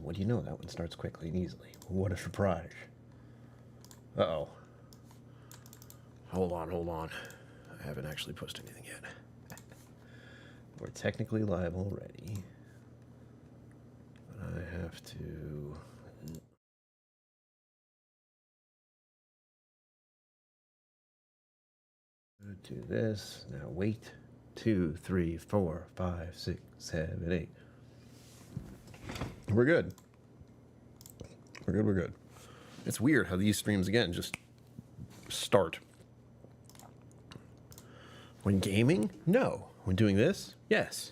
what do you know? That one starts quickly and easily. What a surprise. Uh-oh. Hold on. I haven't actually pushed anything yet. We're technically live already. But I have to... do this. Now wait. 2, 3, 4, 5, 6, 7, 8. We're good. We're good. It's weird how these streams, again, just start. When gaming? No. When doing this? Yes.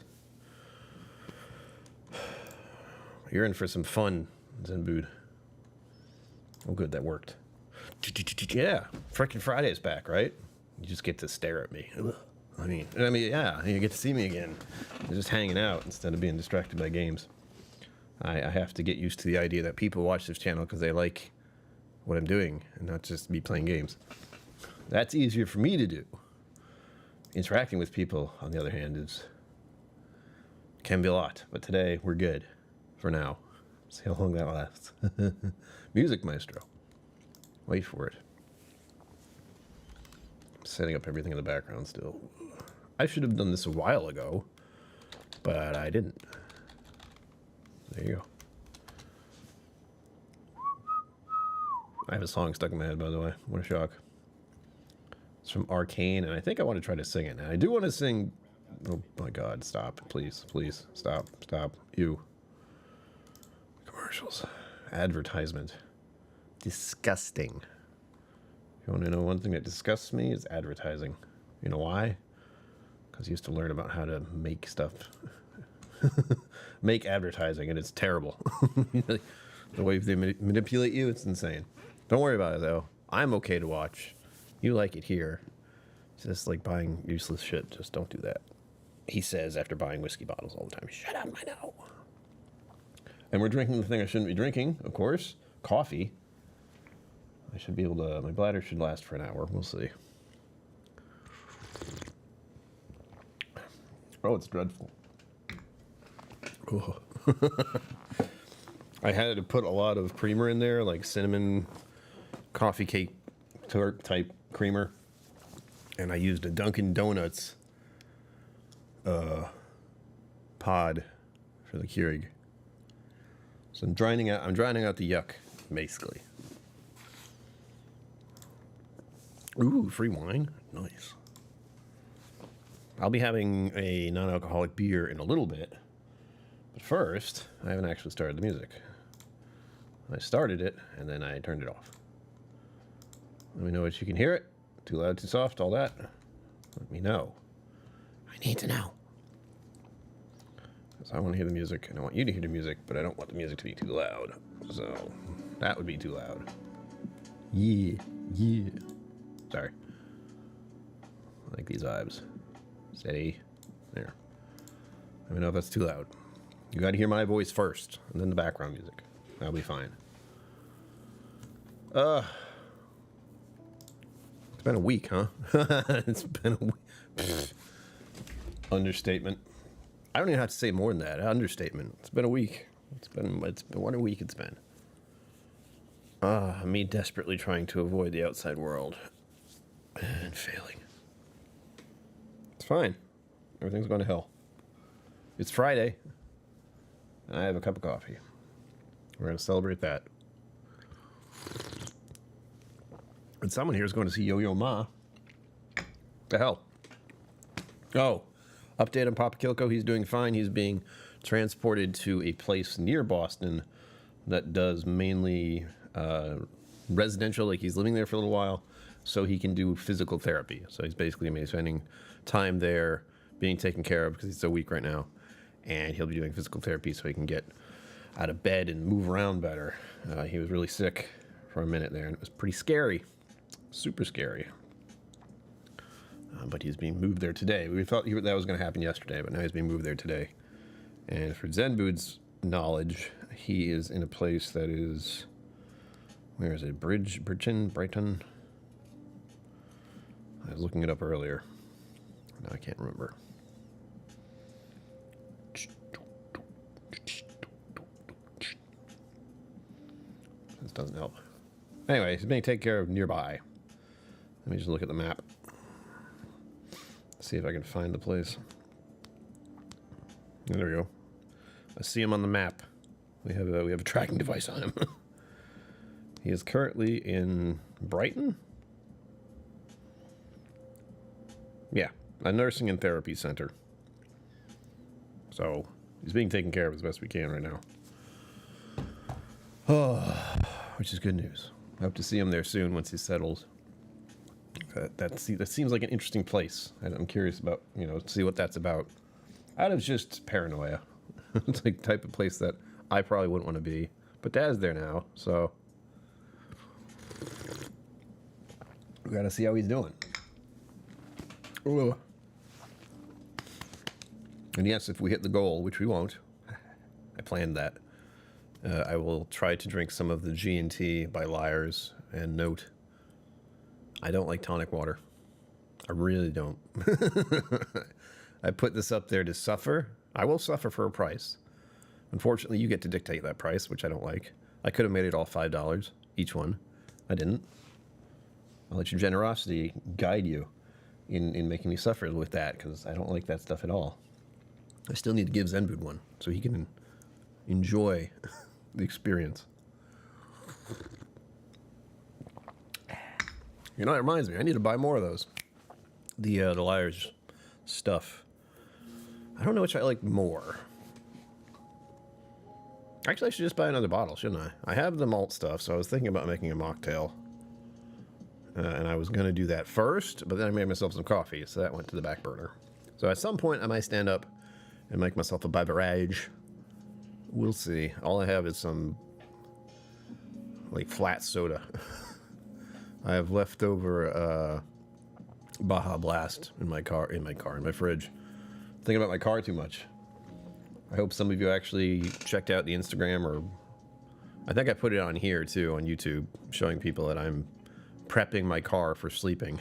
You're in for some fun, Zenbood. Oh, good, that worked. Yeah, frickin' Friday's back, right? You just get to stare at me. I mean, yeah, you get to see me again. You're just hanging out instead of being distracted by games. I have to get used to the idea that people watch this channel because they like what I'm doing and not just me playing games. That's easier for me to do. Interacting with people, on the other hand, can be a lot. But today, we're good. For now. See how long that lasts. Music Maestro. Wait for it. I'm setting up everything in the background still. I should have done this a while ago, but I didn't. There you go. I have a song stuck in my head, by the way. What a shock. It's from Arcane, and I think I want to try to sing it now. I do want to sing... Oh my god, stop. Please, please. Stop. You. Commercials. Advertisement. Disgusting. You want to know one thing that disgusts me is advertising. You know why? Because I used to learn about how to make stuff. Make advertising, and it's terrible. The way they manipulate you, it's insane. Don't worry about it, though. I'm okay to watch. You like it here. It's just like buying useless shit. Just don't do that. He says after buying whiskey bottles all the time. Shut up, I know. And we're drinking the thing I shouldn't be drinking, of course. Coffee. I should be able to... My bladder should last for an hour. We'll see. Oh, it's dreadful. Oh. I had to put a lot of creamer in there, like cinnamon coffee cake type creamer. And I used a Dunkin' Donuts pod for the Keurig. So I'm drowning out the yuck, basically. Ooh, free wine. Nice. I'll be having a non-alcoholic beer in a little bit. But first, I haven't actually started the music. I started it, and then I turned it off. Let me know if you can hear it. Too loud, too soft, all that. Let me know. I need to know. Because I want to hear the music, and I want you to hear the music, but I don't want the music to be too loud. So, that would be too loud. Yeah. Sorry. I like these vibes. Steady. There. Let me know if that's too loud. You gotta hear my voice first, and then the background music. That'll be fine. It's been a week, huh? It's been a week. Understatement. I don't even have to say more than that. Understatement. It's been a week. It's been what a week it's been. Me desperately trying to avoid the outside world. And failing. It's fine. Everything's going to hell. It's Friday. And I have a cup of coffee. We're going to celebrate that. And someone here is going to see Yo-Yo Ma. The hell? Oh, update on Papa KillCo. He's doing fine. He's being transported to a place near Boston that does mainly residential. Like he's living there for a little while so he can do physical therapy. So he's basically spending time there being taken care of because he's so weak right now. And he'll be doing physical therapy so he can get out of bed and move around better. He was really sick for a minute there, and it was pretty scary. Super scary. But he's being moved there today. We thought that was going to happen yesterday, but now he's being moved there today. And for Zenbood's knowledge, he is in a place that is... Where is it? Brighton? I was looking it up earlier. Now I can't remember. doesn't help. Anyway, he's being taken care of nearby. Let me just look at the map. See if I can find the place. There we go. I see him on the map. We have a tracking device on him. He is currently in Brighton. Yeah, a nursing and therapy center. So he's being taken care of as best we can right now. Oh, which is good news. I hope to see him there soon once he settles. That seems like an interesting place. I'm curious about, see what that's about. Out of just paranoia. It's like the type of place that I probably wouldn't want to be. But Dad's there now, so we gotta see how he's doing. Ooh. And yes, if we hit the goal, which we won't, I planned that. I will try to drink some of the G&T by Liars and note, I don't like tonic water. I really don't. I put this up there to suffer. I will suffer for a price. Unfortunately, you get to dictate that price, which I don't like. I could have made it all $5 each one. I didn't. I'll let your generosity guide you in making me suffer with that, because I don't like that stuff at all. I still need to give Zenbud one so he can enjoy the experience. It reminds me, I need to buy more of those. The Liars stuff. I don't know which I like more. Actually, I should just buy another bottle, shouldn't I? I have the malt stuff, so I was thinking about making a mocktail. And I was going to do that first, but then I made myself some coffee, so that went to the back burner. So at some point, I might stand up and make myself a beverage. We'll see. All I have is some, like, flat soda. I have leftover Baja Blast in my fridge. Thinking about my car too much. I hope some of you actually checked out the Instagram, or I think I put it on here too, on YouTube, showing people that I'm prepping my car for sleeping.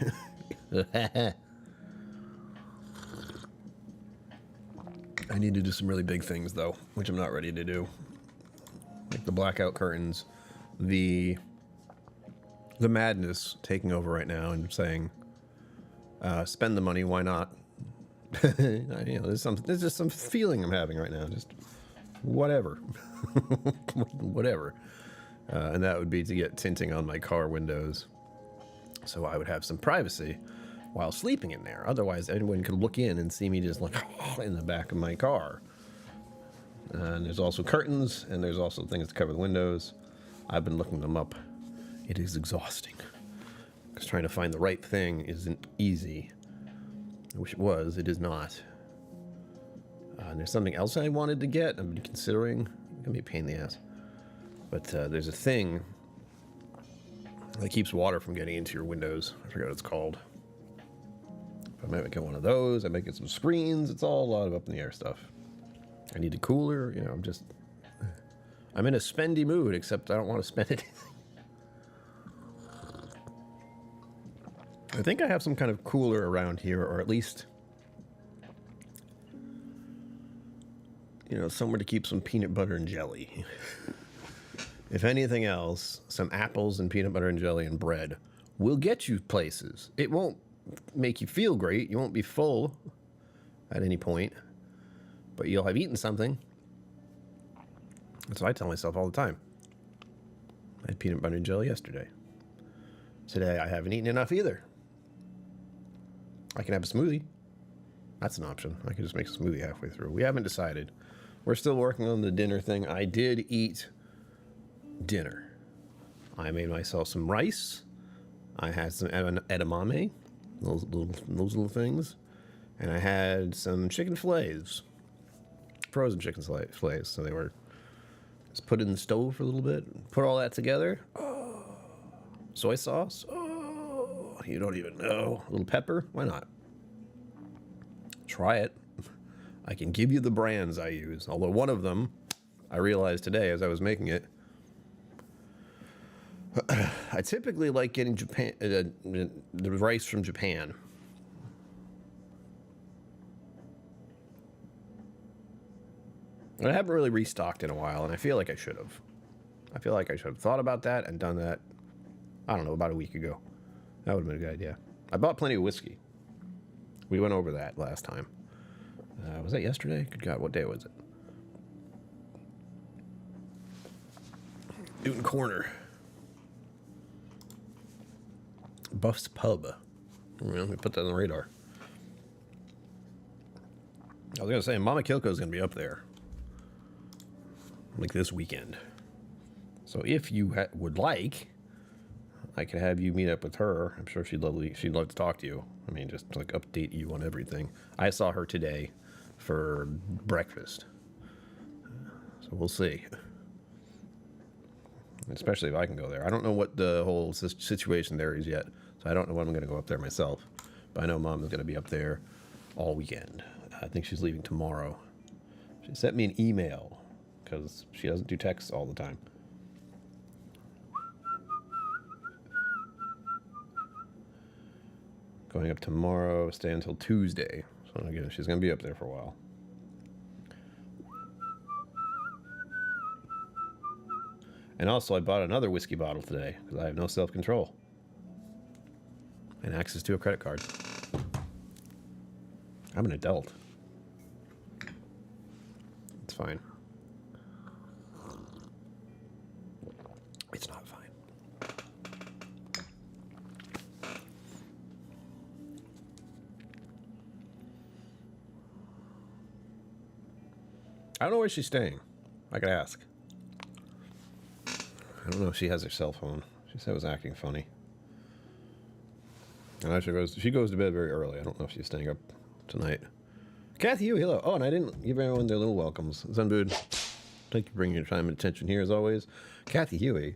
I need to do some really big things though, which I'm not ready to do. Like the blackout curtains, the madness taking over right now and saying, spend the money, why not? There's just some feeling I'm having right now, just whatever. Whatever. And that would be to get tinting on my car windows, so I would have some privacy while sleeping in there. Otherwise, anyone could look in and see me just like in the back of my car. And there's also curtains, and there's also things to cover the windows. I've been looking them up. It is exhausting, because trying to find the right thing isn't easy. I wish it was. It is not. And there's something else I wanted to get. I'm considering. It's gonna be a pain in the ass. But there's a thing that keeps water from getting into your windows. I forgot what it's called. I might get one of those. I might get some screens. It's all a lot of up in the air stuff. I need a cooler. I'm in a spendy mood, except I don't want to spend anything. I think I have some kind of cooler around here, or at least, somewhere to keep some peanut butter and jelly. If anything else, some apples and peanut butter and jelly and bread will get you places. It won't make you feel great. You won't be full at any point, but you'll have eaten something. That's what I tell myself all the time. I had peanut butter and jelly yesterday. Today, I haven't eaten enough either. I can have a smoothie. That's an option. I can just make a smoothie halfway through. We haven't decided. We're still working on the dinner thing. I did eat dinner. I made myself some rice. I had some edamame, those little things, and I had some chicken fillets, frozen chicken fillets. So they were just put in the stove for a little bit. Put all that together. Oh, soy sauce. Oh, you don't even know. A little pepper. Why not? Try it. I can give you the brands I use. Although one of them, I realized today as I was making it, I typically like getting the rice from Japan. I haven't really restocked in a while, and I feel like I should have. I feel like I should have thought about that and done that, I don't know, about a week ago. That would have been a good idea. I bought plenty of whiskey. We went over that last time. Was that yesterday? Good God, what day was it? Newton Corner. Buff's Pub. Let me put that on the radar. I was going to say, Mama KillCo is going to be up there. Like this weekend. So if you would like, I could have you meet up with her. I'm sure she'd love to talk to you. I mean, just like update you on everything. I saw her today for breakfast. So we'll see. Especially if I can go there. I don't know what the whole situation there is yet. So I don't know when I'm going to go up there myself. But I know Mom is going to be up there all weekend. I think she's leaving tomorrow. She sent me an email because she doesn't do texts all the time. Going up tomorrow, stay until Tuesday. So again, she's going to be up there for a while. And also, I bought another whiskey bottle today because I have no self-control and access to a credit card. I'm an adult. It's fine. It's not fine. I don't know where she's staying. I could ask. I don't know if she has her cell phone. She said it was acting funny. And she goes to bed very early. I don't know if she's staying up tonight. Kathy, you, hello. Oh, and I didn't give everyone their little welcomes. Zenbud, thank you for bringing your time and attention here as always. Kathy Huey,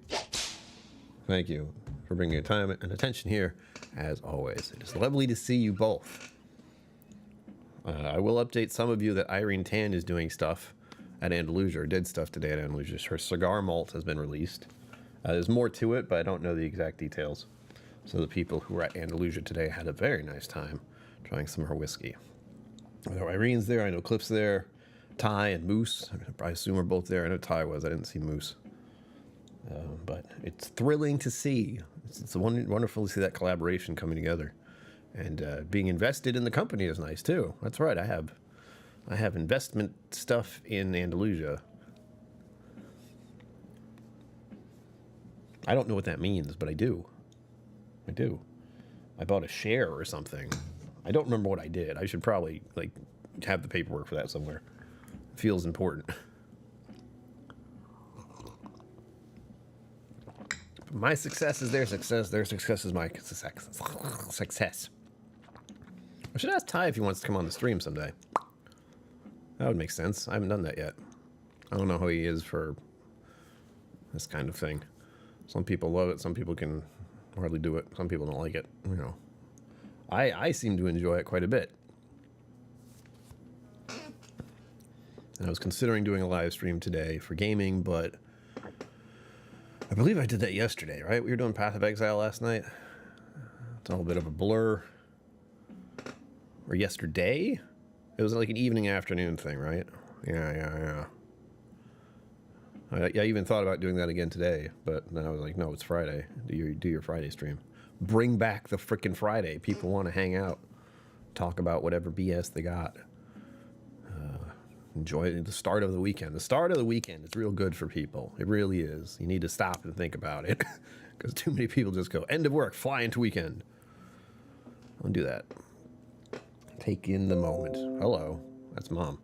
thank you for bringing your time and attention here as always. It is lovely to see you both. I will update some of you that Irene Tan is doing stuff at Andalusia, or did stuff today at Andalusia. Her cigar malt has been released. There's more to it, but I don't know the exact details. So the people who were at Andalusia today had a very nice time trying some of her whiskey. So Irene's there, I know Cliff's there, Ty and Moose, I assume are both there. I know Ty was, I didn't see Moose. But it's thrilling to see. It's wonderful to see that collaboration coming together. And being invested in the company is nice too. That's right, I have investment stuff in Andalusia. I don't know what that means, but I do. I do. I bought a share or something. I don't remember what I did. I should probably have the paperwork for that somewhere. It feels important. My success is their success. Their success is my success. I should ask Ty if he wants to come on the stream someday. That would make sense. I haven't done that yet. I don't know how he is for this kind of thing. Some people love it. Some people can hardly do it. Some people don't like it. You know, I seem to enjoy it quite a bit. And I was considering doing a live stream today for gaming, but I believe I did that yesterday, right? We were doing Path of Exile last night. It's all a bit of a blur. Or yesterday? It was like an evening afternoon thing, right? Yeah. I even thought about doing that again today, but then I was like, no, it's Friday. Do your Friday stream. Bring back the frickin' Friday. People want to hang out, talk about whatever BS they got. Enjoy the start of the weekend. The start of the weekend is real good for people. It really is. You need to stop and think about it, because too many people just go, end of work, fly into weekend. Don't do that. Take in the moment. Hello, that's Mom.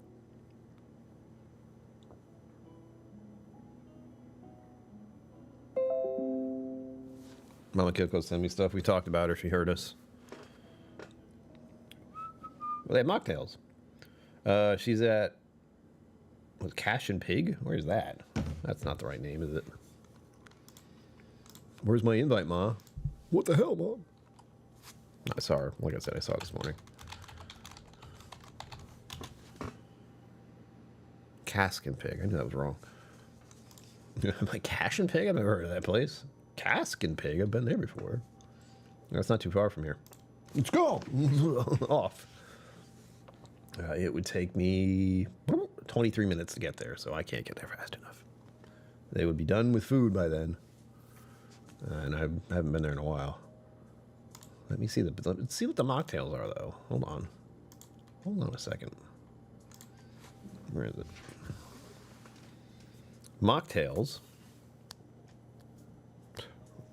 Mama KillCo sent me stuff. We talked about her. She heard us. Well, they have mocktails. She's at Cash and Pig. Where's that? That's not the right name, is it? Where's my invite, Ma? What the hell, Mom? I saw her. Like I said, I saw her this morning. Cask and Pig. I knew that was wrong. I'm like, Cash and Pig? I've never heard of that place. Cask and Pig? I've been there before. That's not too far from here. Let's go! Off. It would take me 23 minutes to get there, so I can't get there fast enough. They would be done with food by then. And I haven't been there in a while. Let's see what the mocktails are, though. Hold on. Hold on a second. Where is it? Mocktails.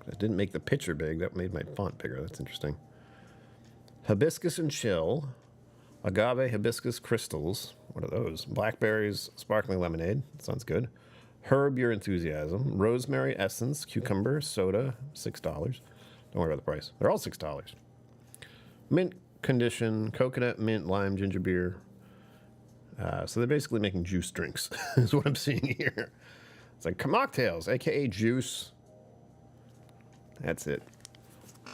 That didn't make the picture big. That made my font bigger. That's interesting. Hibiscus and chill. Agave hibiscus crystals. What are those? Blackberries sparkling lemonade. Sounds good. Herb your enthusiasm. Rosemary essence. Cucumber soda. $6. Don't worry about the price. They're all $6. Mint condition. Coconut, mint, lime, ginger beer. So they're basically making juice drinks. Is what I'm seeing here. It's like mocktails, aka juice. That's it.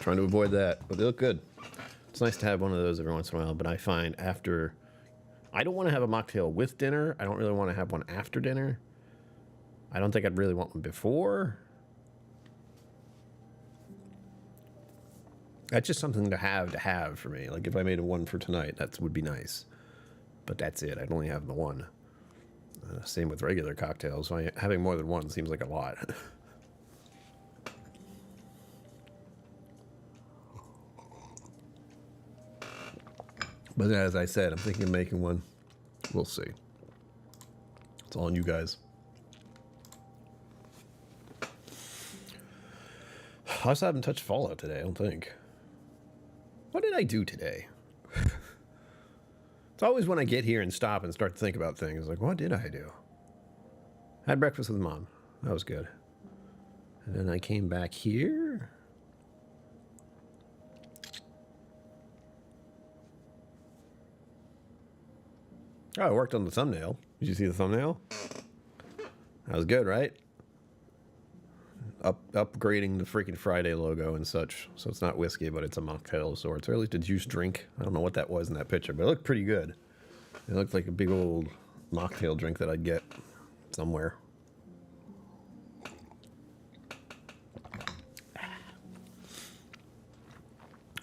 Trying to avoid that, but they look good. It's nice to have one of those every once in a while, but I find after... I don't want to have a mocktail with dinner. I don't really want to have one after dinner. I don't think I'd really want one before. That's just something to have for me. Like if I made a one for tonight, that would be nice. But that's it. I'd only have the one. Same with regular cocktails. Having more than one seems like a lot. But as I said, I'm thinking of making one. We'll see. It's all on you guys. I also haven't touched Fallout today, I don't think. What did I do today? It's always when I get here and stop and start to think about things. Like, what did I do? I had breakfast with Mom. That was good. And then I came back here. Oh, I worked on the thumbnail. Did you see the thumbnail? That was good, right? Upgrading the freaking Friday logo and such. So it's not whiskey, but it's a mocktail of sorts. Or at least a juice drink. I don't know what that was in that picture, but it looked pretty good. It looked like a big old mocktail drink that I'd get somewhere.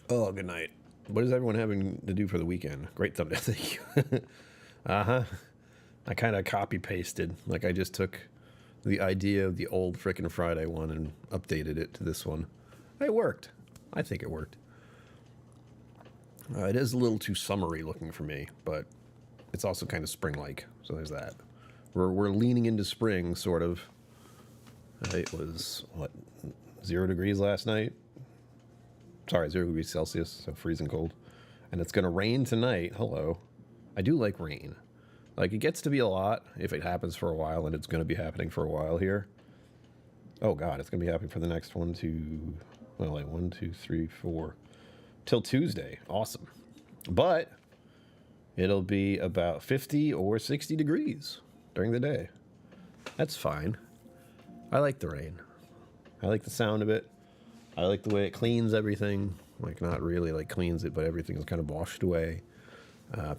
Oh, good night. What is everyone having to do for the weekend? Great thumbnail, thank you. Uh-huh. I kind of copy-pasted. Like, I just took the idea of the old frickin' Friday one and updated it to this one. It worked. I think it worked. It is a little too summery looking for me, but it's also kind of spring-like, so there's that. We're leaning into spring, sort of. It was, what, 0 degrees last night? Sorry, 0 degrees Celsius, so freezing cold. And it's going to rain tonight. Hello. I do like rain. Like, it gets to be a lot if it happens for a while, and it's going to be happening for a while here. Oh, God, it's going to be happening for the next 1, 2, 3, 4, till Tuesday. Awesome. But it'll be about 50 or 60 degrees during the day. That's fine. I like the rain. I like the sound of it. I like the way it cleans everything. Like, not really, like, cleans it, but everything is kind of washed away.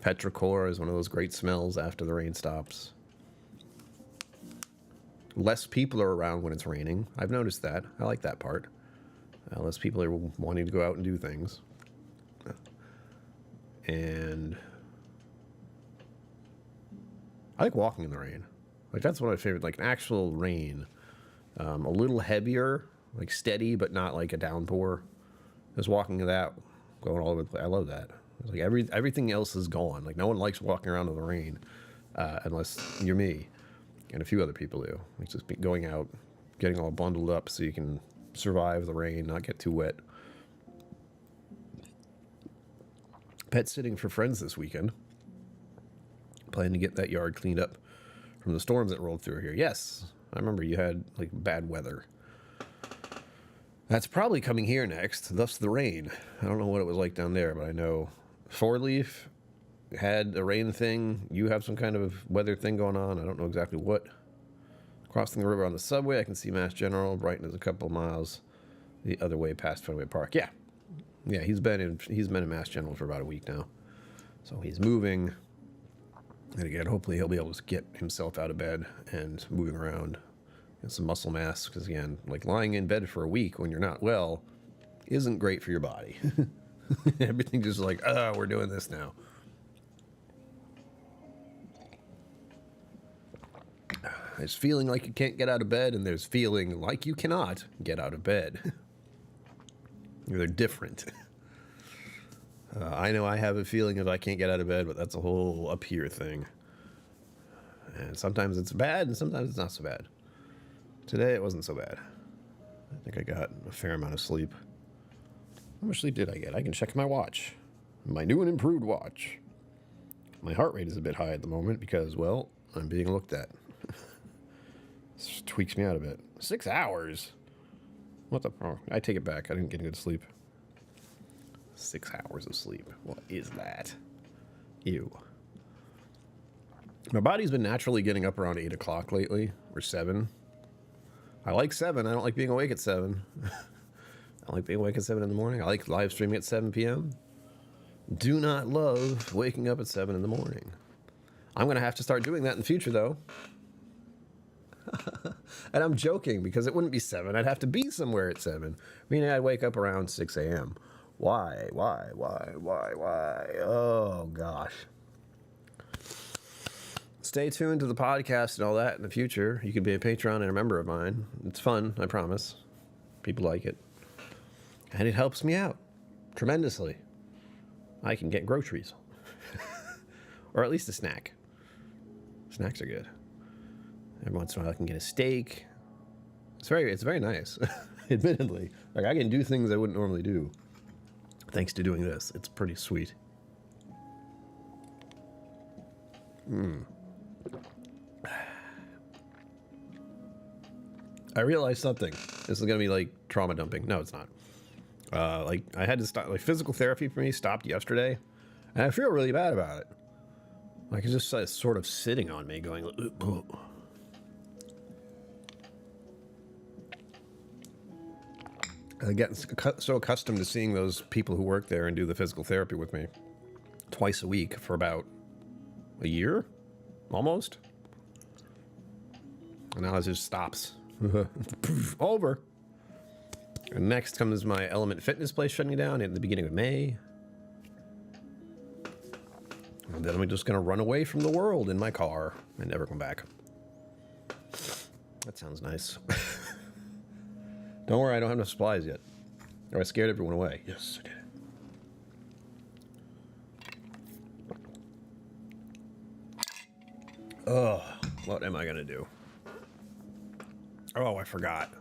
Petrichor is one of those great smells after the rain stops. Less people are around when it's raining. I've noticed that. I like that part. Less people are wanting to go out and do things. And I like walking in the rain. Like, that's one of my favorite, like, an actual rain. A little heavier, like steady, but not like a downpour. Just walking in that, going all over the place. I love that. It's like everything else is gone. Like, no one likes walking around in the rain, unless you're me, and a few other people do. It's just going out, getting all bundled up so you can survive the rain, not get too wet. Pet sitting for friends this weekend. Planning to get that yard cleaned up from the storms that rolled through here. Yes, I remember you had like bad weather. That's probably coming here next, thus the rain. I don't know what it was like down there, but I know Four Leaf had a rain thing. You have some kind of weather thing going on. I don't know exactly what. Crossing the river on the subway, I can see Mass General. Brighton is a couple miles the other way past Fenway Park. Yeah, he's been in Mass General for about a week now, so he's moving. And again, hopefully he'll be able to get himself out of bed and moving around. And some muscle mass, because again, like lying in bed for a week when you're not well isn't great for your body. Everything just like, we're doing this now. There's feeling like you can't get out of bed, and there's feeling like you cannot get out of bed. They're different. I know I have a feeling that I can't get out of bed, but that's a whole up here thing. And sometimes it's bad, and sometimes it's not so bad. Today it wasn't so bad. I think I got a fair amount of sleep. How much sleep did I get? I can check my watch. My new and improved watch. My heart rate is a bit high at the moment because, well, I'm being looked at. This tweaks me out a bit. 6 hours? What the? Oh, I take it back. I didn't get good sleep. 6 hours of sleep. What is that? Ew. My body's been naturally getting up around 8 o'clock lately, or 7. I like 7. I don't like being awake at 7. I like being awake at 7 in the morning. I like live streaming at 7 p.m. Do not love waking up at 7 in the morning. I'm going to have to start doing that in the future, though. And I'm joking, because it wouldn't be 7. I'd have to be somewhere at 7. Meaning I'd wake up around 6 a.m. Why? Oh, gosh. Stay tuned to the podcast and all that in the future. You can be a Patreon and a member of mine. It's fun, I promise. People like it. And it helps me out tremendously. I can get groceries. Or at least a snack. Snacks are good. Every once in a while I can get a steak. It's very nice, admittedly. Like, I can do things I wouldn't normally do. Thanks to doing this. It's pretty sweet. I realized something. This is going to be like trauma dumping. No, it's not. Like, I had to stop. Like, physical therapy for me stopped yesterday. And I feel really bad about it. Like, it's just sort of sitting on me going, ugh. I get so accustomed to seeing those people who work there and do the physical therapy with me twice a week for about a year, almost. And now it just stops. Over. And next comes my Element Fitness place shutting down at the beginning of May. And then I'm just going to run away from the world in my car and never come back. That sounds nice. Don't worry, I don't have enough supplies yet. Or I scared everyone away. Yes, I did. Oh, what am I going to do? Oh, I forgot.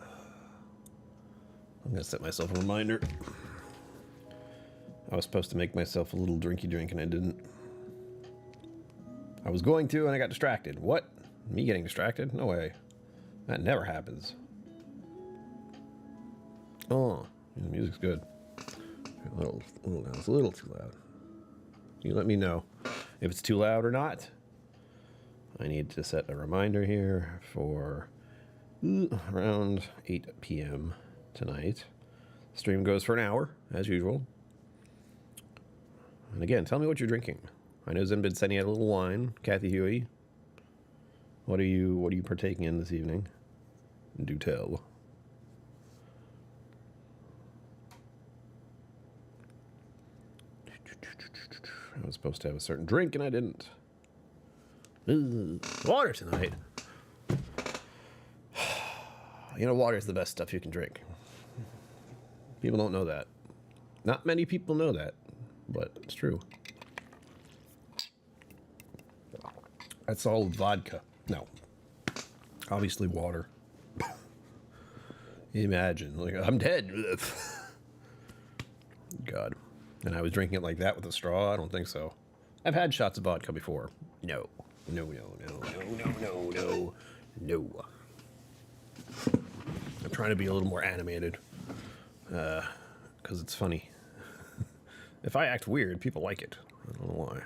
I'm going to set myself a reminder. I was supposed to make myself a little drinky drink and I didn't. I was going to and I got distracted. What? Me getting distracted? No way. That never happens. Oh, the music's good. A little loud. It's a little too loud. You let me know if it's too loud or not. I need to set a reminder here for around 8 p.m. tonight. Stream goes for an hour, as usual. And again, tell me what you're drinking. I know Zenbid said he had a little wine. Kathy Huey, what are you partaking in this evening? Do tell. I was supposed to have a certain drink and I didn't. Water tonight. You know, water is the best stuff you can drink. People don't know that. Not many people know that, but it's true. That's all vodka. No. Obviously water. Imagine, like, I'm dead. God. And I was drinking it like that with a straw? I don't think so. I've had shots of vodka before. No. No. I'm trying to be a little more animated. Because it's funny. If I act weird, people like it. I don't know why.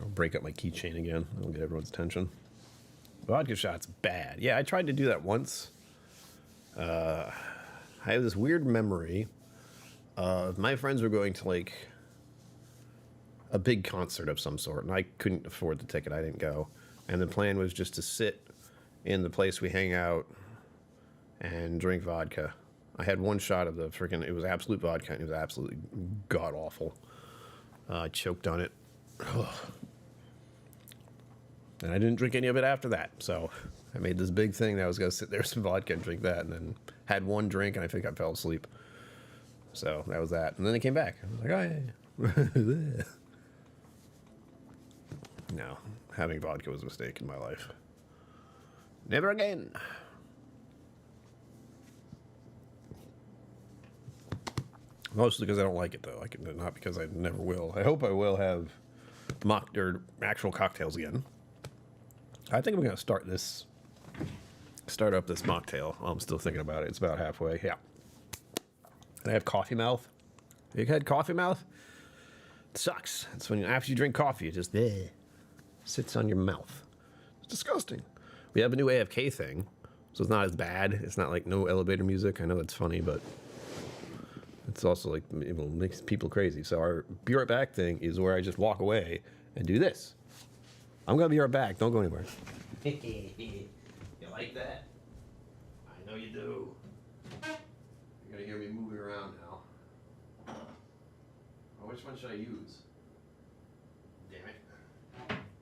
I'll break up my keychain again. I'll get everyone's attention. Vodka shots, bad. Yeah, I tried to do that once. I have this weird memory of my friends were going to, like, a big concert of some sort, and I couldn't afford the ticket. I didn't go. And the plan was just to sit in the place we hang out and drink vodka. I had one shot of the freaking, it was absolute vodka, and it was absolutely god-awful. I choked on it. And I didn't drink any of it after that. So I made this big thing that I was going to sit there with some vodka and drink that, and then had one drink, and I think I fell asleep. So that was that. And then I came back. I was like, oh, yeah. No, having vodka was a mistake in my life. Never again. Mostly because I don't like it, though. Not because I never will. I hope I will have actual cocktails again. I think I'm going to start up this mocktail. I'm still thinking about it. It's about halfway. Yeah. And I have coffee mouth. You had coffee mouth? It sucks. It's when after you drink coffee, it just sits on your mouth. It's disgusting. We have a new AFK thing, so it's not as bad. It's not like no elevator music. I know that's funny, but it's also like it makes people crazy. So our be right back thing is where I just walk away and do this. I'm gonna be right back. Don't go anywhere. You like that? I know you do. You're gonna hear me moving around now. Oh, which one should I use? Damn it.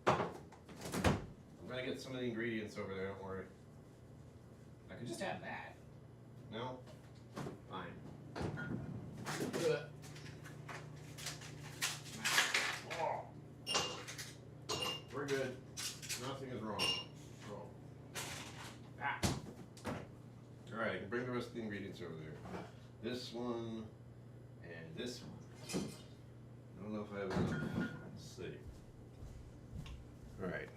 I'm gonna get some of the ingredients over there, don't worry. I could just have that. No? Fine. Oh. We're good. Nothing is wrong. Oh. Ah. Alright, I can bring the rest of the ingredients over there. This one and this one. I don't know if I have enough. Let's see. Alright.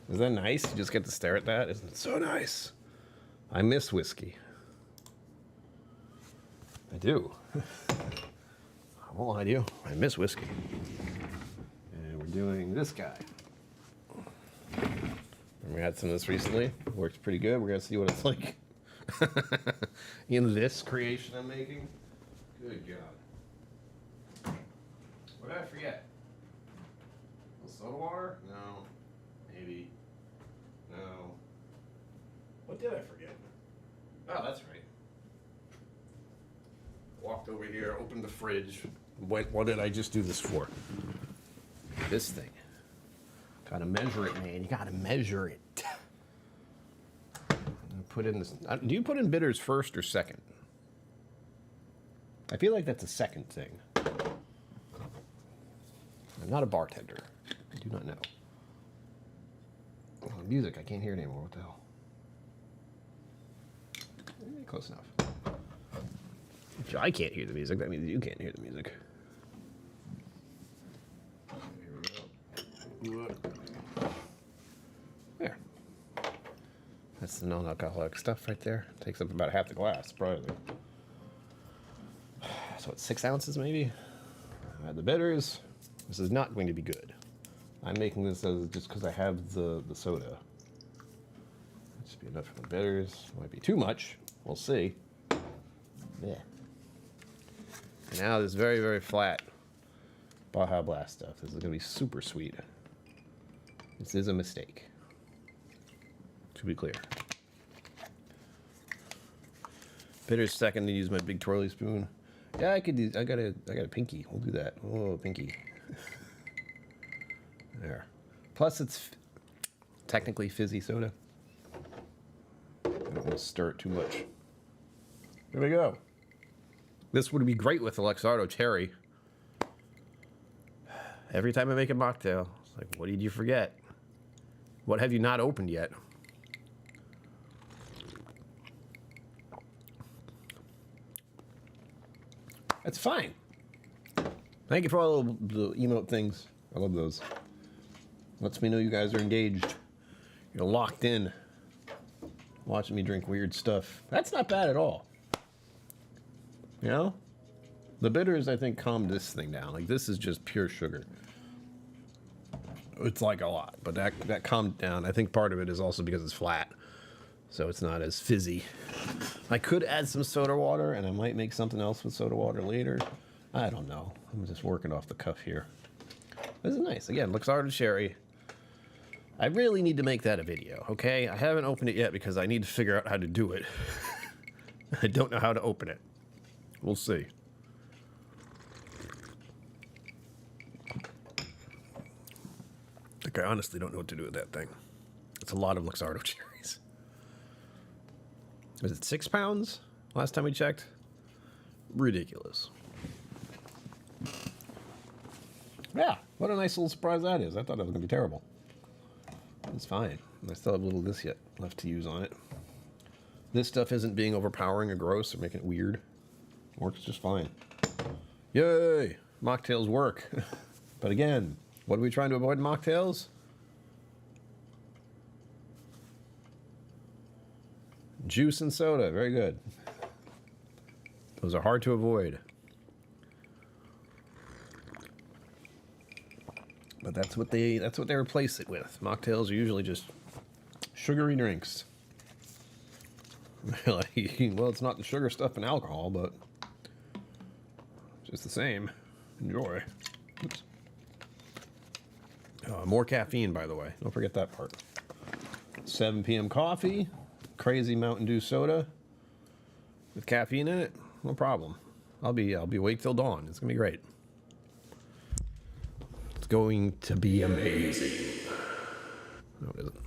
Is that nice? You just get to stare at that? Isn't it so nice? I miss whiskey. I do. I won't lie to you. I miss whiskey. And we're doing this guy. And we had some of this recently. Works pretty good. We're going to see what it's like in this creation I'm making. Good God. What did I forget? Soda water? No. Maybe. No. What did I forget? Oh, that's right. Walked over here, opened the fridge. What did I just do this for? This thing. Gotta measure it, man. You gotta measure it. Put in this. Do you put in bitters first or second? I feel like that's a second thing. I'm not a bartender. I do not know. Oh, music, I can't hear it anymore. What the hell? Close enough. If I can't hear the music, that means you can't hear the music. Here we go. There. That's the non-alcoholic stuff right there. Takes up about half the glass, probably. So it's 6 ounces maybe? The bitters. This is not going to be good. I'm making this just because I have the soda. That should be enough for the bitters. Might be too much. We'll see. Yeah. And now this very, very flat Baja Blast stuff. This is going to be super sweet. This is a mistake. To be clear. Bitters second to use my big twirly spoon. Yeah, I could do. I got a pinky. We'll do that. Oh, pinky. There. Plus, it's technically fizzy soda. I don't want to stir it too much. There we go. This would be great with Luxardo cherry. Every time I make a mocktail, it's like, what did you forget? What have you not opened yet? That's fine. Thank you for all the emote things. I love those. Lets me know you guys are engaged. You're locked in. Watching me drink weird stuff. That's not bad at all. You know? The bitters, I think, calmed this thing down. Like, this is just pure sugar. It's like a lot, but that calmed down. I think part of it is also because it's flat. So it's not as fizzy. I could add some soda water, and I might make something else with soda water later. I don't know. I'm just working off the cuff here. This is nice. Again, Luxardo cherry. I really need to make that a video, okay? I haven't opened it yet because I need to figure out how to do it. I don't know how to open it. We'll see. Like, I honestly don't know what to do with that thing. It's a lot of Luxardo cherries. Was it 6 pounds last time we checked? Ridiculous. Yeah, what a nice little surprise that is. I thought that was going to be terrible. It's fine. I still have a little of this yet left to use on it. This stuff isn't being overpowering or gross or making it weird. Works just fine. Yay! Mocktails work. But again, what are we trying to avoid in mocktails? Juice and soda. Very good. Those are hard to avoid. But that's what they replace it with. Mocktails are usually just sugary drinks. Like, well, it's not the sugar stuff and alcohol, but it's just the same. Enjoy. Oops. More caffeine, by the way. Don't forget that part. 7 p.m. coffee, crazy Mountain Dew soda with caffeine in it. No problem. I'll be awake till dawn. It's gonna be great. It's going to be amazing. No, it isn't.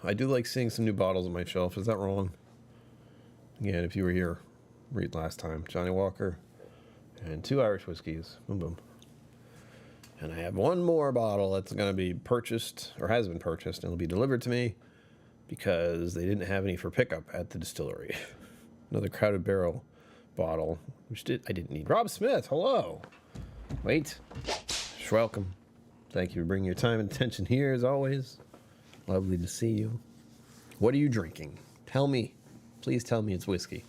I do like seeing some new bottles on my shelf. Is that wrong? Again, if you were here, read last time. Johnny Walker and 2 Irish whiskeys. Boom, boom. And I have one more bottle that's going to be purchased, or has been purchased, and it'll be delivered to me because they didn't have any for pickup at the distillery. Another Crowded Barrel bottle, which I didn't need. Rob Smith, hello. Wait. Welcome. Thank you for bringing your time and attention here, as always. Lovely to see you. What are you drinking? Tell me. Please tell me it's whiskey.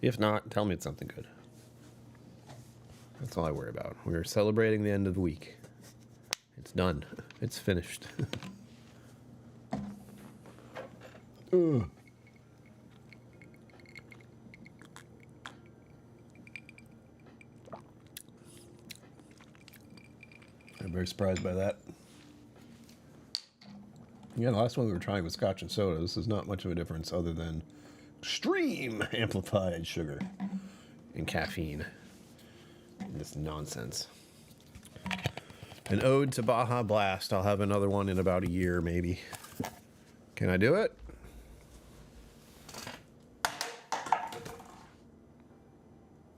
If not, tell me it's something good. That's all I worry about. We're celebrating the end of the week. It's done. It's finished. I'm very surprised by that. Yeah, the last one we were trying was Scotch and soda. This is not much of a difference other than extreme amplified sugar and caffeine. This nonsense. An ode to Baja Blast. I'll have another one in about a year, maybe. Can I do it?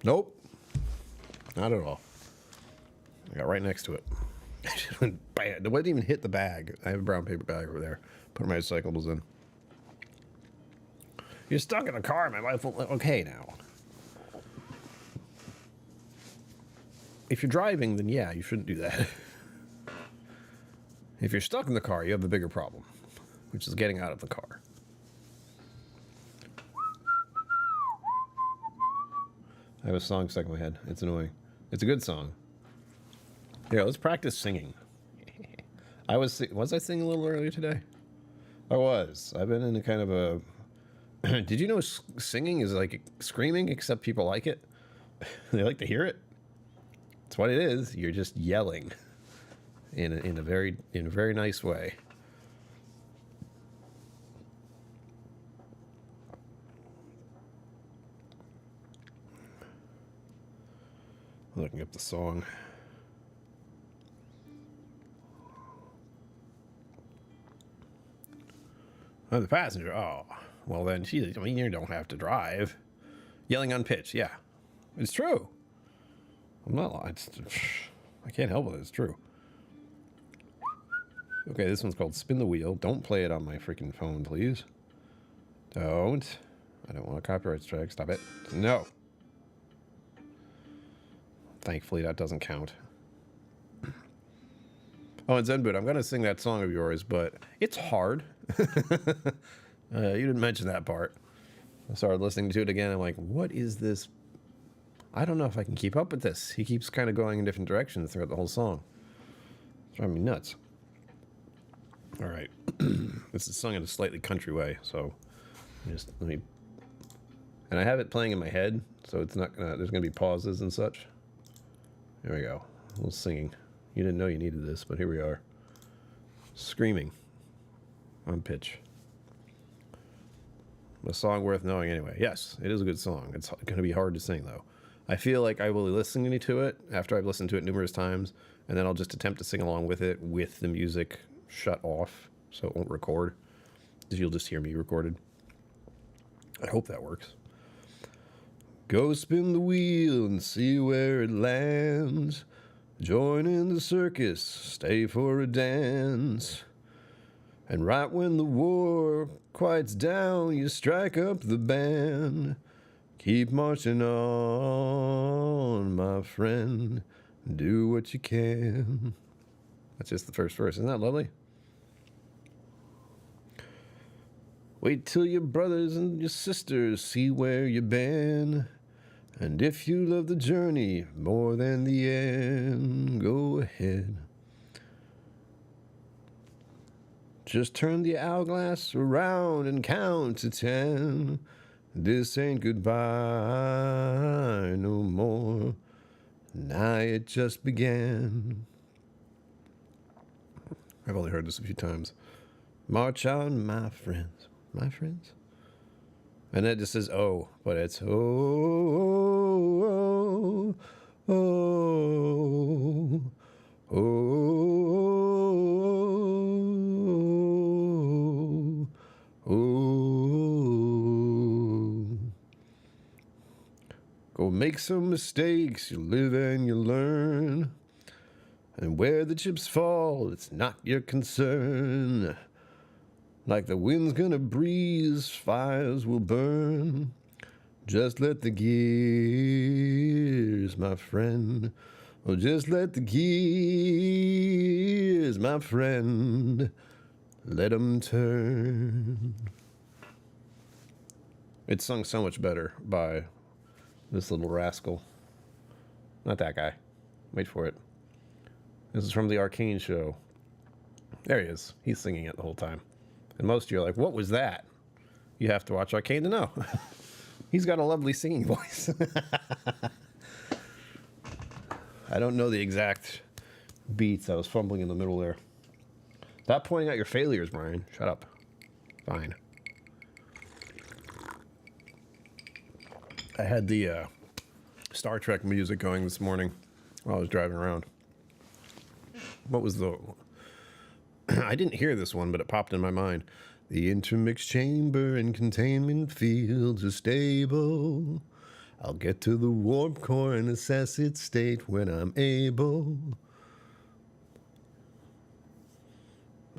Nope. Not at all. I got right next to it. I just went bam. It wouldn't even hit the bag. I have a brown paper bag over there. Put my recyclables in. You're stuck in a car. My wife won't let... Okay, now. If you're driving, then yeah, you shouldn't do that. If you're stuck in the car, you have a bigger problem, which is getting out of the car. I have a song stuck in my head. It's annoying. It's a good song. Here, let's practice singing. Was I singing a little earlier today? I was. I've been in a kind of a... Did you know singing is like screaming, except people like it? They like to hear it. That's what it is. You're just yelling in a very nice way. Looking up the song. I'm the passenger. Oh, well then, you don't have to drive. Yelling on pitch. Yeah, it's true. I'm not lying. I can't help it. It's true. Okay, this one's called Spin the Wheel. Don't play it on my freaking phone, please. Don't. I don't want a copyright strike. Stop it. No. Thankfully, that doesn't count. Oh, and Zenboot, I'm going to sing that song of yours, but it's hard. You didn't mention that part. I started listening to it again. I'm like, what is this? I don't know if I can keep up with this. He keeps kind of going in different directions throughout the whole song. It's driving me nuts. All right. This is sung in a slightly country way, so just let me... And I have it playing in my head, so it's not gonna... There's going to be pauses and such. There we go. A little singing. You didn't know you needed this, but here we are. Screaming. On pitch. A song worth knowing anyway. Yes, it is a good song. It's going to be hard to sing, though. I feel like I will be listening to it after I've listened to it numerous times, and then I'll just attempt to sing along with it with the music shut off so it won't record. Because you'll just hear me recorded. I hope that works. Go spin the wheel and see where it lands. Join in the circus, stay for a dance. And right when the war quiets down, you strike up the band. Keep marching on, my friend. Do what you can. That's just the first verse. Isn't that lovely? Wait till your brothers and your sisters see where you've been. And if you love the journey more than the end, go ahead. Just turn the hourglass around and count to 10. This ain't goodbye no more. Now it just began. I've only heard this a few times. March on, my friends. My friends? And it just says, oh, but it's, oh, oh, oh, oh, oh. Go make some mistakes, you live and you learn. And where the chips fall, it's not your concern. Like the wind's gonna breeze, fires will burn. Just let the gears, my friend. Oh, just let the gears, my friend. Let them turn. It's sung so much better by this little rascal. Not that guy. Wait for it. This is from the Arcane show. There he is. He's singing it the whole time. And most of you are like, what was that? You have to watch Arcane to know. He's got a lovely singing voice. I don't know the exact beats. I was fumbling in the middle there. Stop pointing out your failures, Brian. Shut up. Fine. I had the Star Trek music going this morning while I was driving around. What was the... I didn't hear this one, but it popped in my mind. The intermixed chamber and containment fields are stable. I'll get to the warp core and assess its state when I'm able.